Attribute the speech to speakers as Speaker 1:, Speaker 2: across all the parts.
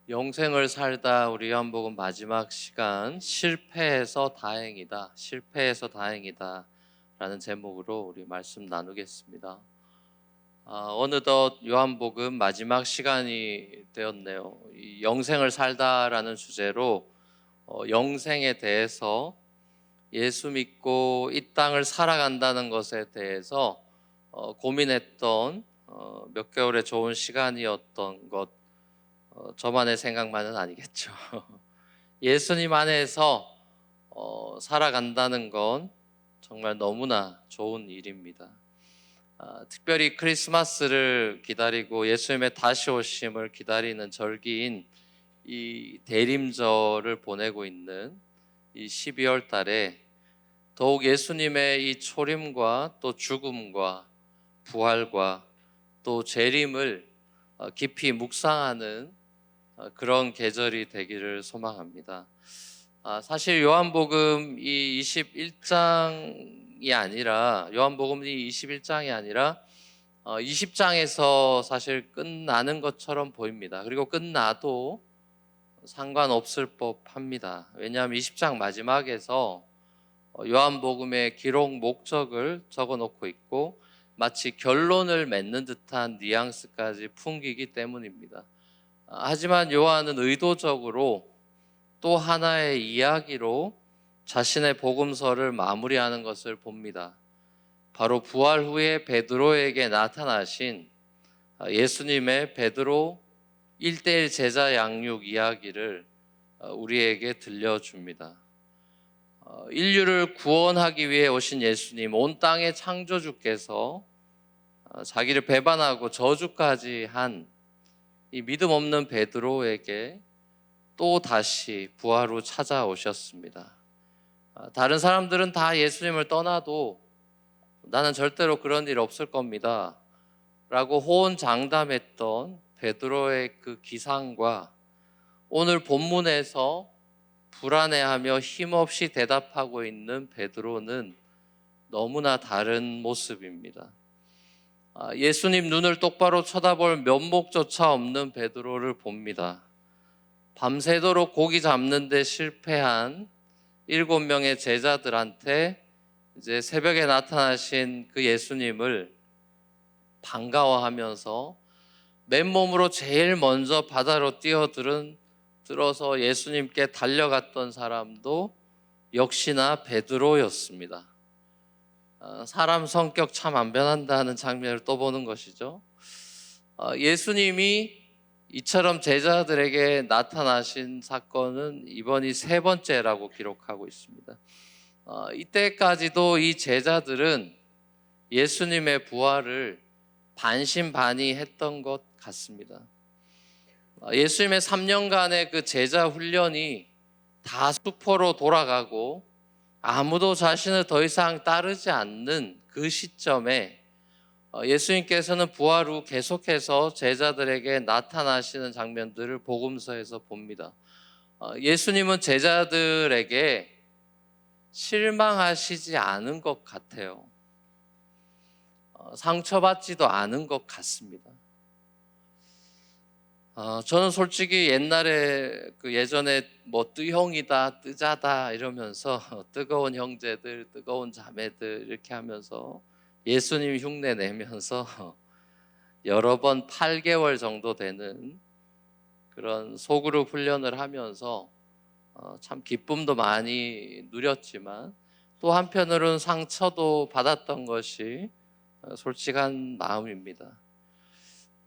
Speaker 1: 영생을 살다 우리 요한복음 마지막 시간 실패해서 다행이다. 실패해서 다행이다. 라는 제목으로 우리 말씀 나누겠습니다. 어느덧 요한복음 마지막 시간이 되었네요. 이 영생을 살다라는 주제로 영생에 대해서 예수 믿고 이 땅을 살아간다는 것에 대해서 고민했던 몇 개월의 좋은 시간이었던 것, 저만의 생각만은 아니겠죠. 예수님 안에서 살아간다는 건 정말 너무나 좋은 일입니다. 특별히 크리스마스를 기다리고 예수님의 다시 오심을 기다리는 절기인 이 대림절을 보내고 있는 이 12월 달에 더욱 예수님의 이 초림과 또 죽음과 부활과 또 재림을 깊이 묵상하는 그런 계절이 되기를 소망합니다. 사실 요한복음 이 21장이 아니라 요한복음이 21장이 아니라 20장에서 사실 끝나는 것처럼 보입니다. 그리고 끝나도 상관없을 법합니다. 왜냐하면 20장 마지막에서 요한복음의 기록 목적을 적어놓고 있고 마치 결론을 맺는 듯한 뉘앙스까지 풍기기 때문입니다. 하지만 요한은 의도적으로 또 하나의 이야기로 자신의 복음서를 마무리하는 것을 봅니다. 바로 부활 후에 베드로에게 나타나신 예수님의 베드로 1:1 제자 양육 이야기를 우리에게 들려줍니다. 인류를 구원하기 위해 오신 예수님, 온 땅의 창조주께서 자기를 배반하고 저주까지 한 이 믿음 없는 베드로에게 또 다시 부활 후 찾아오셨습니다. 다른 사람들은 다 예수님을 떠나도 나는 절대로 그런 일 없을 겁니다 라고 호언장담했던 베드로의 그 기상과 오늘 본문에서 불안해하며 힘없이 대답하고 있는 베드로는 너무나 다른 모습입니다. 예수님 눈을 똑바로 쳐다볼 면목조차 없는 베드로를 봅니다. 밤새도록 고기 잡는 데 실패한 7명의 제자들한테 이제 새벽에 나타나신 그 예수님을 반가워하면서 맨몸으로 제일 먼저 바다로 뛰어들어서 예수님께 달려갔던 사람도 역시나 베드로였습니다. 사람 성격 참 안 변한다는 장면을 또 보는 것이죠. 예수님이 이처럼 제자들에게 나타나신 사건은 이번이 3번째라고 기록하고 있습니다. 이때까지도 이 제자들은 예수님의 부활을 반신반의했던 것 같습니다. 예수님의 3년간의 그 제자 훈련이 다 수포로 돌아가고 아무도 자신을 더 이상 따르지 않는 그 시점에 예수님께서는 부활 후 계속해서 제자들에게 나타나시는 장면들을 복음서에서 봅니다. 예수님은 제자들에게 실망하시지 않은 것 같아요. 상처받지도 않은 것 같습니다. 저는 솔직히 옛날에 예전에 뜨형이다, 뜨자다 이러면서 뜨거운 형제들, 뜨거운 자매들 이렇게 하면서 예수님 흉내 내면서 여러 번 8개월 정도 되는 그런 소그룹 훈련을 하면서 참 기쁨도 많이 누렸지만 또 한편으로는 상처도 받았던 것이 솔직한 마음입니다.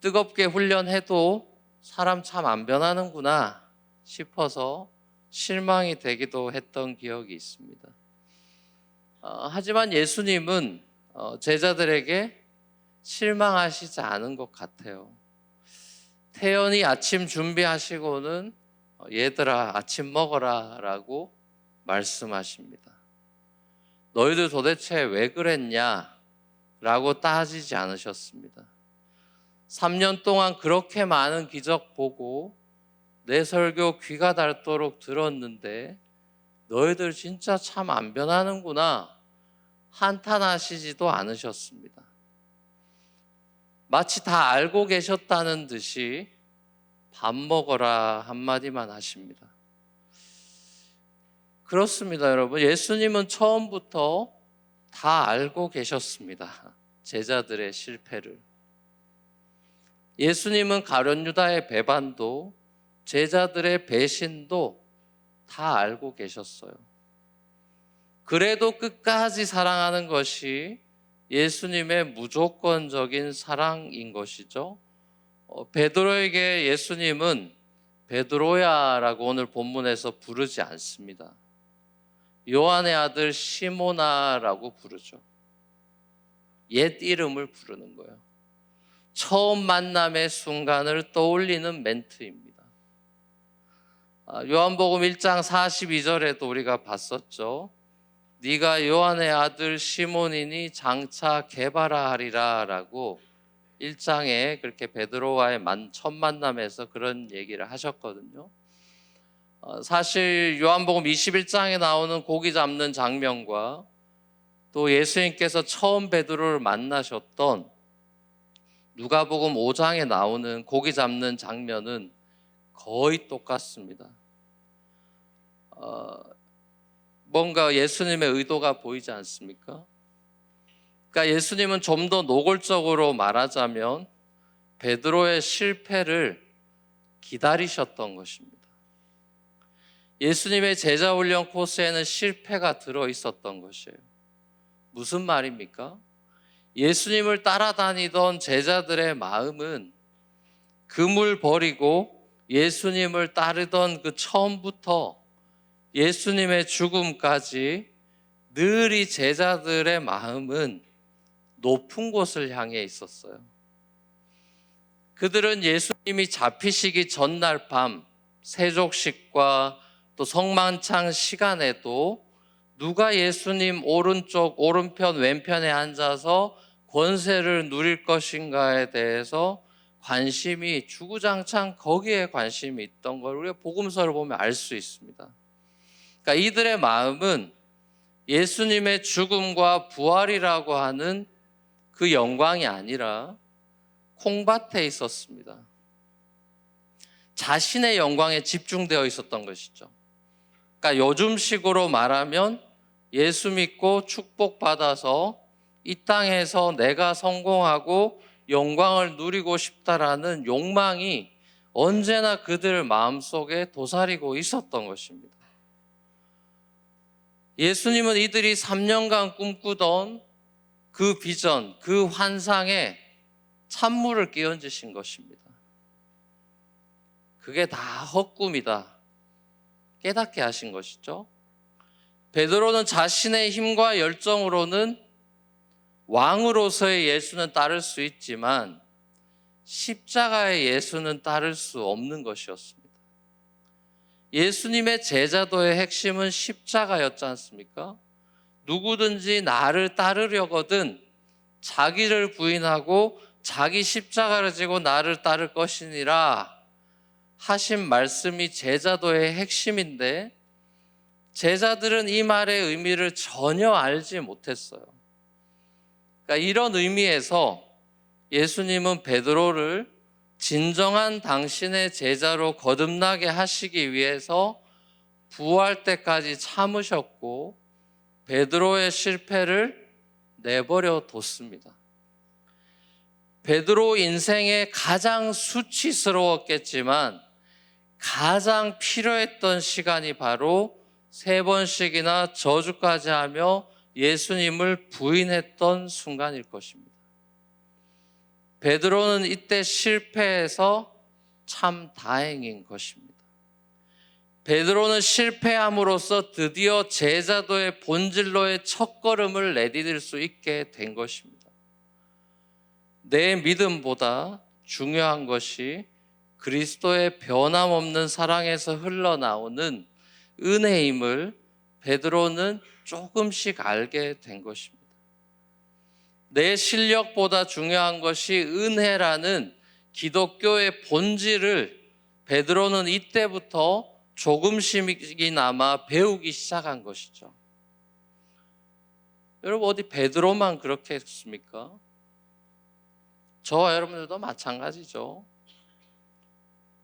Speaker 1: 뜨겁게 훈련해도 사람 참 안 변하는구나 싶어서 실망이 되기도 했던 기억이 있습니다. 하지만 예수님은 제자들에게 실망하시지 않은 것 같아요. 태연히 아침 준비하시고는 얘들아 아침 먹어라 라고 말씀하십니다. 너희들 도대체 왜 그랬냐 라고 따지지 않으셨습니다. 3년 동안 그렇게 많은 기적 보고 내 설교 귀가 닳도록 들었는데 너희들 진짜 참 안 변하는구나 한탄하시지도 않으셨습니다. 마치 다 알고 계셨다는 듯이 밥 먹어라 한마디만 하십니다. 그렇습니다, 여러분. 예수님은 처음부터 다 알고 계셨습니다. 제자들의 실패를. 예수님은 가룟 유다의 배반도 제자들의 배신도 다 알고 계셨어요. 그래도 끝까지 사랑하는 것이 예수님의 무조건적인 사랑인 것이죠. 베드로에게 예수님은 베드로야라고 오늘 본문에서 부르지 않습니다. 요한의 아들 시모나라고 부르죠. 옛 이름을 부르는 거예요. 처음 만남의 순간을 떠올리는 멘트입니다. 요한복음 1장 42절에도 우리가 봤었죠. 네가 요한의 아들 시몬이니 장차 게바라 하리라 라고 1장에 그렇게 베드로와의 첫 만남에서 그런 얘기를 하셨거든요. 사실 요한복음 21장에 나오는 고기 잡는 장면과 또 예수님께서 처음 베드로를 만나셨던 누가복음 5장에 나오는 고기 잡는 장면은 거의 똑같습니다. 뭔가 예수님의 의도가 보이지 않습니까? 그러니까 예수님은 좀 더 노골적으로 말하자면 베드로의 실패를 기다리셨던 것입니다. 예수님의 제자 훈련 코스에는 실패가 들어 있었던 것이에요. 무슨 말입니까? 예수님을 따라다니던 제자들의 마음은 금을 버리고 예수님을 따르던 그 처음부터 예수님의 죽음까지 늘 이 제자들의 마음은 높은 곳을 향해 있었어요. 그들은 예수님이 잡히시기 전날 밤 세족식과 또 성만찬 시간에도 누가 예수님 오른편 왼편에 앉아서 권세를 누릴 것인가에 대해서 관심이 주구장창 거기에 관심이 있던 걸 우리가 복음서를 보면 알 수 있습니다. 그러니까 이들의 마음은 예수님의 죽음과 부활이라고 하는 그 영광이 아니라 콩밭에 있었습니다. 자신의 영광에 집중되어 있었던 것이죠. 그러니까 요즘식으로 말하면 예수 믿고 축복받아서 이 땅에서 내가 성공하고 영광을 누리고 싶다라는 욕망이 언제나 그들 마음속에 도사리고 있었던 것입니다. 예수님은 이들이 3년간 꿈꾸던 그 비전, 그 환상에 찬물을 끼얹으신 것입니다. 그게 다 헛꿈이다 깨닫게 하신 것이죠. 베드로는 자신의 힘과 열정으로는 왕으로서의 예수는 따를 수 있지만 십자가의 예수는 따를 수 없는 것이었습니다. 예수님의 제자도의 핵심은 십자가였지 않습니까? 누구든지 나를 따르려거든 자기를 부인하고 자기 십자가를 지고 나를 따를 것이니라 하신 말씀이 제자도의 핵심인데 제자들은 이 말의 의미를 전혀 알지 못했어요. 그러니까 이런 의미에서 예수님은 베드로를 진정한 당신의 제자로 거듭나게 하시기 위해서 부활 때까지 참으셨고 베드로의 실패를 내버려 뒀습니다. 베드로 인생에 가장 수치스러웠겠지만 가장 필요했던 시간이 바로 3번씩이나 저주까지 하며 예수님을 부인했던 순간일 것입니다. 베드로는 이때 실패해서 참 다행인 것입니다. 베드로는 실패함으로써 드디어 제자도의 본질로의 첫걸음을 내디딜 수 있게 된 것입니다. 내 믿음보다 중요한 것이 그리스도의 변함없는 사랑에서 흘러나오는 은혜임을 베드로는 조금씩 알게 된 것입니다. 내 실력보다 중요한 것이 은혜라는 기독교의 본질을 베드로는 이때부터 조금씩이나마 배우기 시작한 것이죠. 여러분 어디 베드로만 그렇게 했습니까? 저와 여러분들도 마찬가지죠.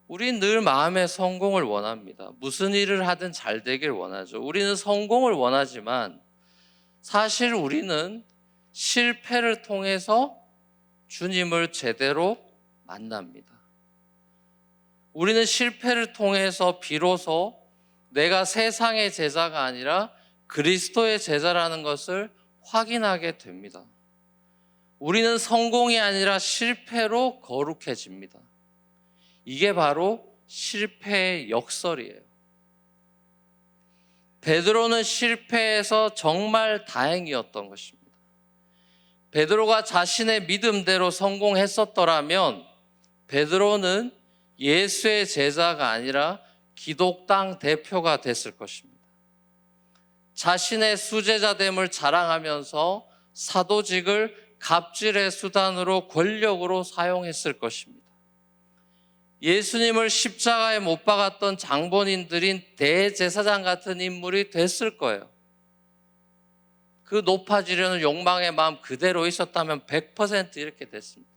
Speaker 1: 우린 늘 마음의 성공을 원합니다. 무슨 일을 하든 잘 되길 원하죠. 우리는 성공을 원하지만 사실 우리는 실패를 통해서 주님을 제대로 만납니다. 우리는 실패를 통해서 비로소 내가 세상의 제자가 아니라 그리스도의 제자라는 것을 확인하게 됩니다. 우리는 성공이 아니라 실패로 거룩해집니다. 이게 바로 실패의 역설이에요. 베드로는 실패해서 정말 다행이었던 것입니다. 베드로가 자신의 믿음대로 성공했었더라면 베드로는 예수의 제자가 아니라 기독 당 대표가 됐을 것입니다. 자신의 수제자됨을 자랑하면서 사도직을 갑질의 수단으로 권력으로 사용했을 것입니다. 예수님을 십자가에 못 박았던 장본인들인 대제사장 같은 인물이 됐을 거예요. 그 높아지려는 욕망의 마음 그대로 있었다면 100% 이렇게 됐습니다.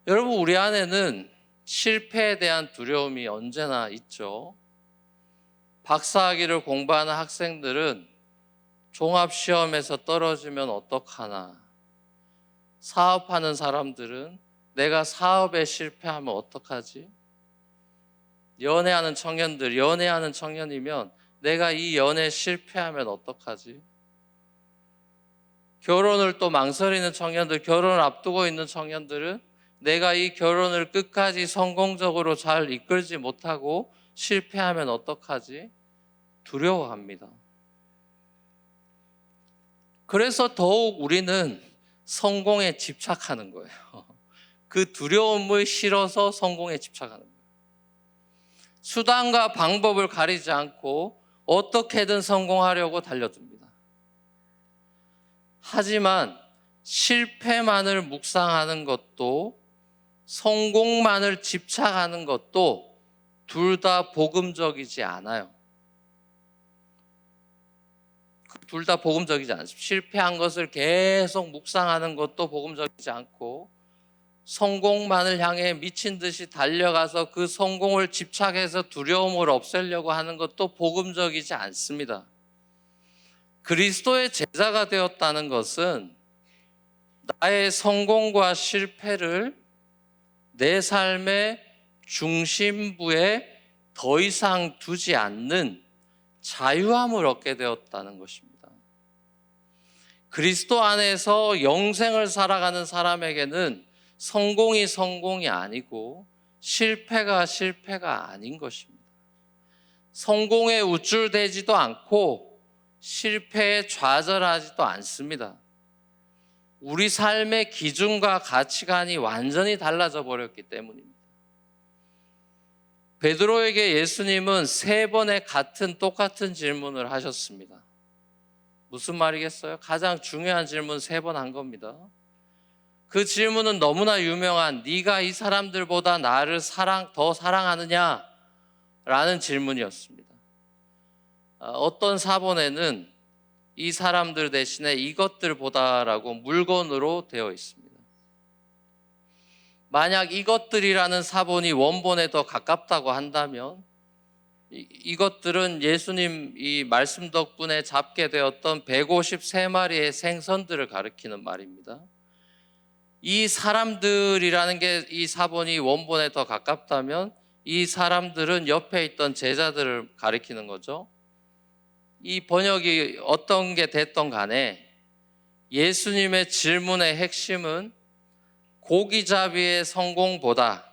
Speaker 1: 여러분, 우리 안에는 실패에 대한 두려움이 언제나 있죠. 박사학위를 공부하는 학생들은 종합시험에서 떨어지면 어떡하나, 사업하는 사람들은 내가 사업에 실패하면 어떡하지? 연애하는 청년이면 내가 이 연애에 실패하면 어떡하지? 결혼을 또 망설이는 청년들, 결혼을 앞두고 있는 청년들은 내가 이 결혼을 끝까지 성공적으로 잘 이끌지 못하고 실패하면 어떡하지? 두려워합니다. 그래서 더욱 우리는 성공에 집착하는 거예요. 그 두려움을 실어서 성공에 집착하는 거예요. 수단과 방법을 가리지 않고 어떻게든 성공하려고 달려듭니다. 하지만 실패만을 묵상하는 것도 성공만을 집착하는 것도 둘 다 복음적이지 않아요. 둘 다 복음적이지 않습니다. 실패한 것을 계속 묵상하는 것도 복음적이지 않고 성공만을 향해 미친 듯이 달려가서 그 성공을 집착해서 두려움을 없애려고 하는 것도 복음적이지 않습니다. 그리스도의 제자가 되었다는 것은 나의 성공과 실패를 내 삶의 중심부에 더 이상 두지 않는 자유함을 얻게 되었다는 것입니다. 그리스도 안에서 영생을 살아가는 사람에게는 성공이 아니고 실패가 아닌 것입니다. 성공에 우쭐대지도 않고 실패에 좌절하지도 않습니다. 우리 삶의 기준과 가치관이 완전히 달라져 버렸기 때문입니다. 베드로에게 예수님은 3번의 똑같은 질문을 하셨습니다. 무슨 말이겠어요? 가장 중요한 질문 3번 한 겁니다. 그 질문은 너무나 유명한 네가 이 사람들보다 나를 더 사랑하느냐? 라는 질문이었습니다. 어떤 사본에는 이 사람들 대신에 이것들보다라고 물건으로 되어 있습니다. 만약 이것들이라는 사본이 원본에 더 가깝다고 한다면 이것들은 예수님 이 말씀 덕분에 잡게 되었던 153마리의 생선들을 가리키는 말입니다. 이 사람들이라는 게 이 사본이 원본에 더 가깝다면 이 사람들은 옆에 있던 제자들을 가리키는 거죠. 이 번역이 어떤 게 됐던 간에 예수님의 질문의 핵심은 고기잡이의 성공보다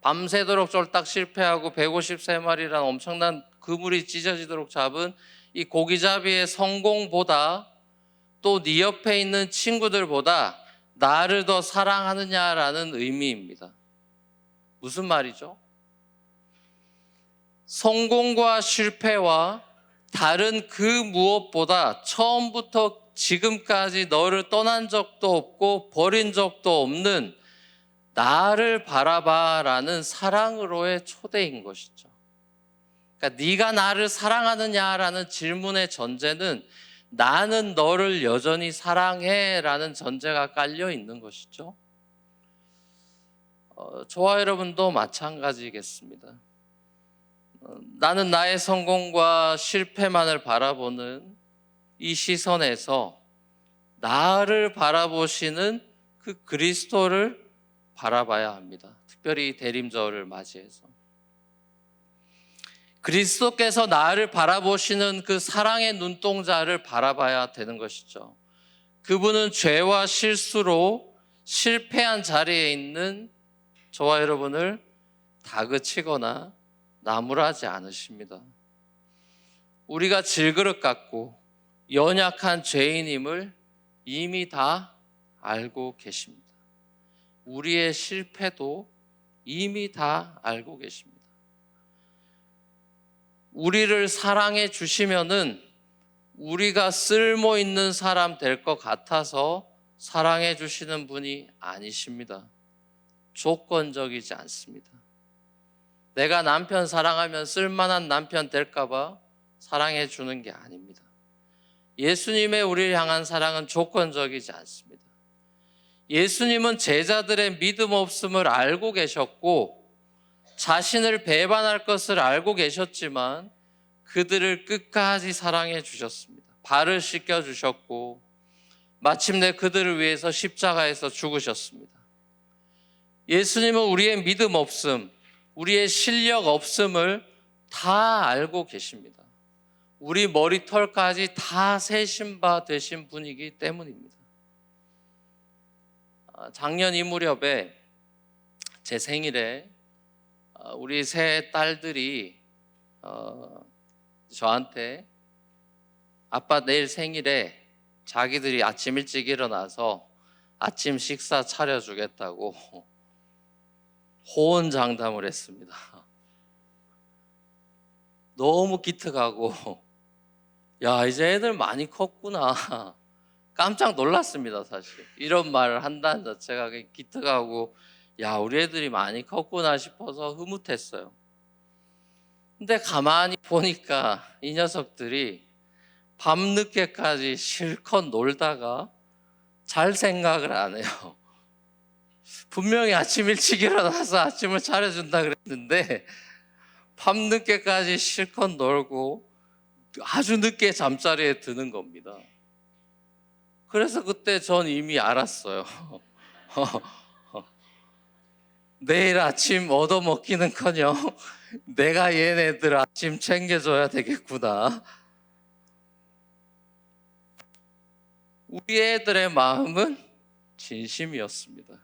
Speaker 1: 밤새도록 쫄딱 실패하고 153마리라는 엄청난 그물이 찢어지도록 잡은 이 고기잡이의 성공보다 또 네 옆에 있는 친구들보다 나를 더 사랑하느냐라는 의미입니다. 무슨 말이죠? 성공과 실패와 다른 그 무엇보다 처음부터 지금까지 너를 떠난 적도 없고 버린 적도 없는 나를 바라봐라는 사랑으로의 초대인 것이죠. 그러니까 네가 나를 사랑하느냐라는 질문의 전제는 나는 너를 여전히 사랑해라는 전제가 깔려 있는 것이죠. 저와 여러분도 마찬가지겠습니다. 나는 나의 성공과 실패만을 바라보는 이 시선에서 나를 바라보시는 그 그리스도를 바라봐야 합니다. 특별히 대림절을 맞이해서 그리스도께서 나를 바라보시는 그 사랑의 눈동자를 바라봐야 되는 것이죠. 그분은 죄와 실수로 실패한 자리에 있는 저와 여러분을 다그치거나 나무라지 않으십니다. 우리가 질그릇 같고 연약한 죄인임을 이미 다 알고 계십니다. 우리의 실패도 이미 다 알고 계십니다. 우리를 사랑해 주시면은 우리가 쓸모 있는 사람 될 것 같아서 사랑해 주시는 분이 아니십니다. 조건적이지 않습니다. 내가 남편 사랑하면 쓸만한 남편 될까 봐 사랑해 주는 게 아닙니다. 예수님의 우리를 향한 사랑은 조건적이지 않습니다. 예수님은 제자들의 믿음 없음을 알고 계셨고 자신을 배반할 것을 알고 계셨지만 그들을 끝까지 사랑해 주셨습니다. 발을 씻겨 주셨고 마침내 그들을 위해서 십자가에서 죽으셨습니다. 예수님은 우리의 믿음 없음, 우리의 실력 없음을 다 알고 계십니다. 우리 머리털까지 다 세신 바 되신 분이기 때문입니다. 작년 이 무렵에 제 생일에 우리 세 딸들이 저한테 아빠 내일 생일에 자기들이 아침 일찍 일어나서 아침 식사 차려주겠다고 호언장담을 했습니다. 너무 기특하고 야 이제 애들 많이 컸구나 깜짝 놀랐습니다. 사실 이런 말을 한다는 자체가 기특하고 야 우리 애들이 많이 컸구나 싶어서 흐뭇했어요. 근데 가만히 보니까 이 녀석들이 밤늦게까지 실컷 놀다가 잘 생각을 안 해요. 분명히 아침 일찍 일어나서 아침을 차려준다 그랬는데 밤늦게까지 실컷 놀고 아주 늦게 잠자리에 드는 겁니다. 그래서 그때 전 이미 알았어요. 내일 아침 얻어먹기는커녕 내가 얘네들 아침 챙겨줘야 되겠구나. 우리 애들의 마음은 진심이었습니다.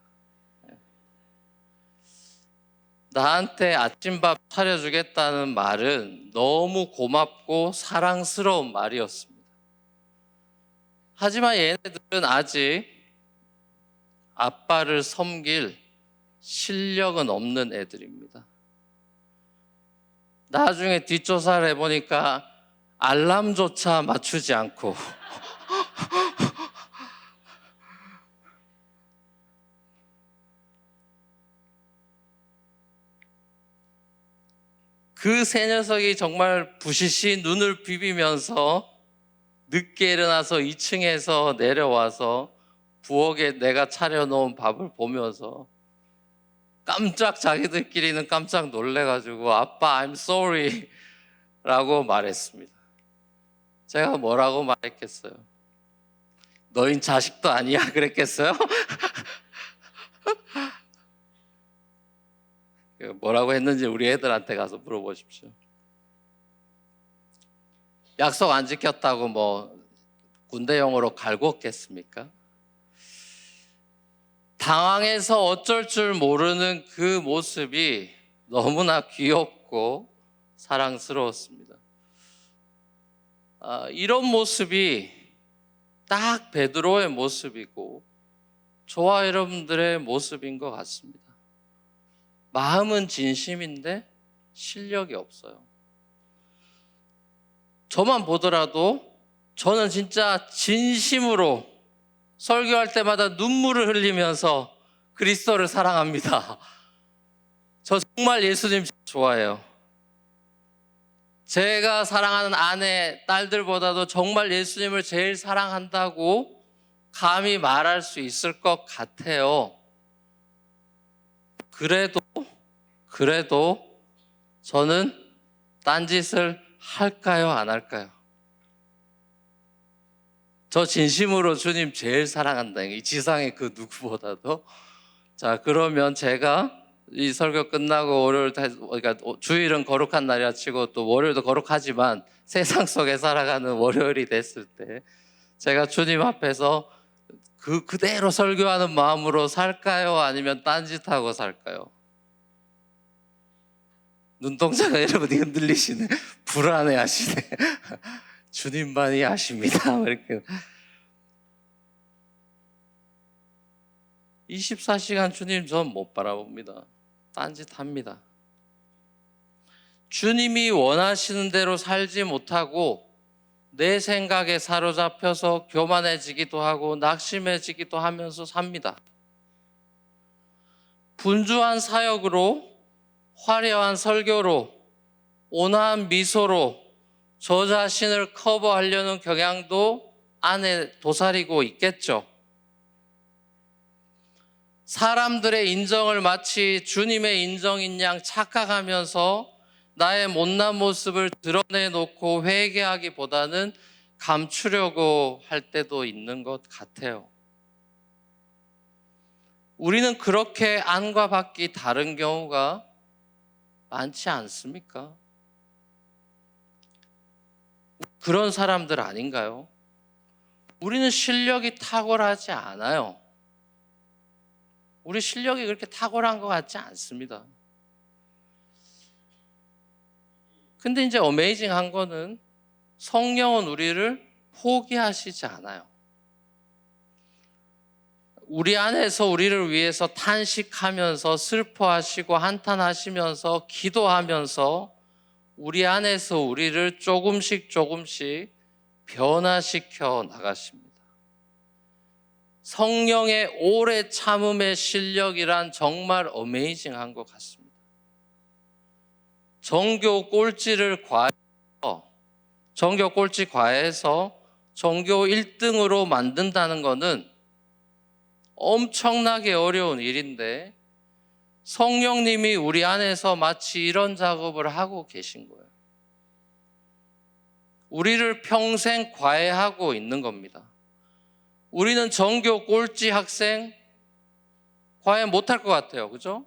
Speaker 1: 나한테 아침밥 차려주겠다는 말은 너무 고맙고 사랑스러운 말이었습니다. 하지만 얘네들은 아직 아빠를 섬길 실력은 없는 애들입니다. 나중에 뒷조사를 해보니까 알람조차 맞추지 않고 그 세 녀석이 정말 부시시 눈을 비비면서 늦게 일어나서 2층에서 내려와서 부엌에 내가 차려놓은 밥을 보면서 깜짝 자기들끼리는 깜짝 놀래가지고 아빠 I'm sorry 라고 말했습니다. 제가 뭐라고 말했겠어요? 너흰 자식도 아니야 그랬겠어요? 뭐라고 했는지 우리 애들한테 가서 물어보십시오. 약속 안 지켰다고 뭐 군대용어로 갈궜겠습니까? 당황해서 어쩔 줄 모르는 그 모습이 너무나 귀엽고 사랑스러웠습니다. 이런 모습이 딱 베드로의 모습이고 저와 여러분들의 모습인 것 같습니다. 마음은 진심인데 실력이 없어요. 저만 보더라도 저는 진짜 진심으로 설교할 때마다 눈물을 흘리면서 그리스도를 사랑합니다. 저 정말 예수님 좋아해요. 제가 사랑하는 아내, 딸들보다도 정말 예수님을 제일 사랑한다고 감히 말할 수 있을 것 같아요. 그래도 저는 딴짓을 할까요, 안 할까요? 저 진심으로 주님 제일 사랑한다. 이 지상의 그 누구보다도. 자, 그러면 제가 이 설교 끝나고 그러니까 주일은 거룩한 날이라 치고 또 월요일도 거룩하지만 세상 속에 살아가는 월요일이 됐을 때 제가 주님 앞에서 그대로 설교하는 마음으로 살까요? 아니면 딴짓하고 살까요? 눈동자가 여러분이 흔들리시네. 불안해 하시네. 주님만이 아십니다. 이렇게. 24시간 주님 전 못 바라봅니다. 딴짓합니다. 주님이 원하시는 대로 살지 못하고 내 생각에 사로잡혀서 교만해지기도 하고 낙심해지기도 하면서 삽니다. 분주한 사역으로, 화려한 설교로, 온화한 미소로 저 자신을 커버하려는 경향도 안에 도사리고 있겠죠. 사람들의 인정을 마치 주님의 인정인 양 착각하면서 나의 못난 모습을 드러내놓고 회개하기보다는 감추려고 할 때도 있는 것 같아요. 우리는 그렇게 안과 밖이 다른 경우가 많지 않습니까? 그런 사람들 아닌가요? 우리는 실력이 탁월하지 않아요. 우리 실력이 그렇게 탁월한 것 같지 않습니다. 근데 이제 어메이징한 거는 성령은 우리를 포기하시지 않아요. 우리 안에서 우리를 위해서 탄식하면서 슬퍼하시고 한탄하시면서 기도하면서 우리 안에서 우리를 조금씩 변화시켜 나가십니다. 성령의 오래 참음의 실력이란 정말 어메이징한 것 같습니다. 정교 꼴찌를 과외해서 전교 1등으로 만든다는 것은 엄청나게 어려운 일인데 성령님이 우리 안에서 마치 이런 작업을 하고 계신 거예요. 우리를 평생 과외하고 있는 겁니다. 우리는 전교 꼴찌 학생 과외 못할 것 같아요. 그죠?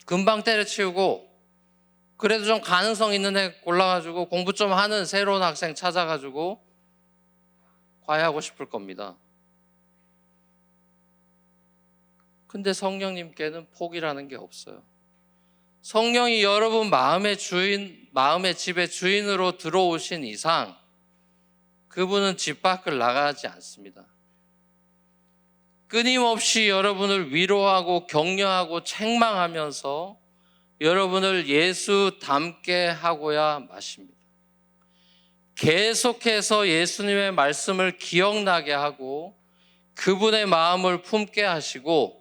Speaker 1: 금방 때려치우고 그래도 좀 가능성 있는 애 골라가지고 공부 좀 하는 새로운 학생 찾아가지고 과외하고 싶을 겁니다. 근데 성령님께는 포기라는 게 없어요. 성령이 여러분 마음의 집의 주인으로 들어오신 이상 그분은 집 밖을 나가지 않습니다. 끊임없이 여러분을 위로하고 격려하고 책망하면서 여러분을 예수 닮게 하고야 마십니다. 계속해서 예수님의 말씀을 기억나게 하고 그분의 마음을 품게 하시고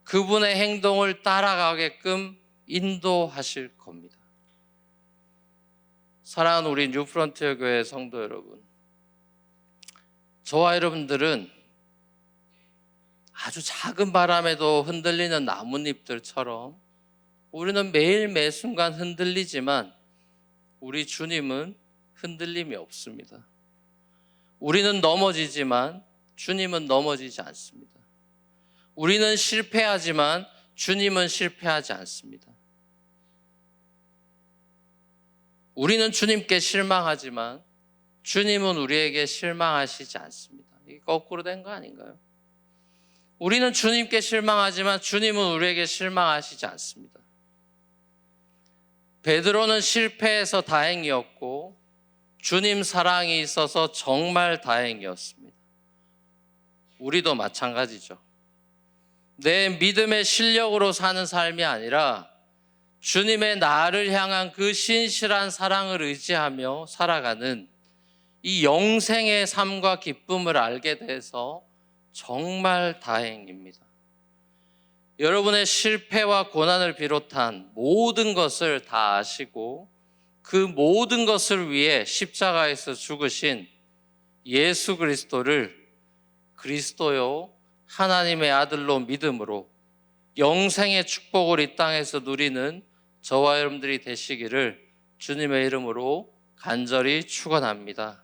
Speaker 1: 그분의 행동을 따라가게끔 인도하실 겁니다. 사랑하는 우리 뉴프론티어 교회 성도 여러분, 저와 여러분들은 아주 작은 바람에도 흔들리는 나뭇잎들처럼 우리는 매일 매순간 흔들리지만 우리 주님은 흔들림이 없습니다. 우리는 넘어지지만 주님은 넘어지지 않습니다. 우리는 실패하지만 주님은 실패하지 않습니다. 우리는 주님께 실망하지만 주님은 우리에게 실망하시지 않습니다. 이게 거꾸로 된 거 아닌가요? 우리는 주님께 실망하지만 주님은 우리에게 실망하시지 않습니다. 베드로는 실패해서 다행이었고 주님 사랑이 있어서 정말 다행이었습니다. 우리도 마찬가지죠. 내 믿음의 실력으로 사는 삶이 아니라 주님의 나를 향한 그 신실한 사랑을 의지하며 살아가는 이 영생의 삶과 기쁨을 알게 돼서 정말 다행입니다. 여러분의 실패와 고난을 비롯한 모든 것을 다 아시고 그 모든 것을 위해 십자가에서 죽으신 예수 그리스도를 그리스도요 하나님의 아들로 믿음으로 영생의 축복을 이 땅에서 누리는 저와 여러분들이 되시기를 주님의 이름으로 간절히 축원합니다.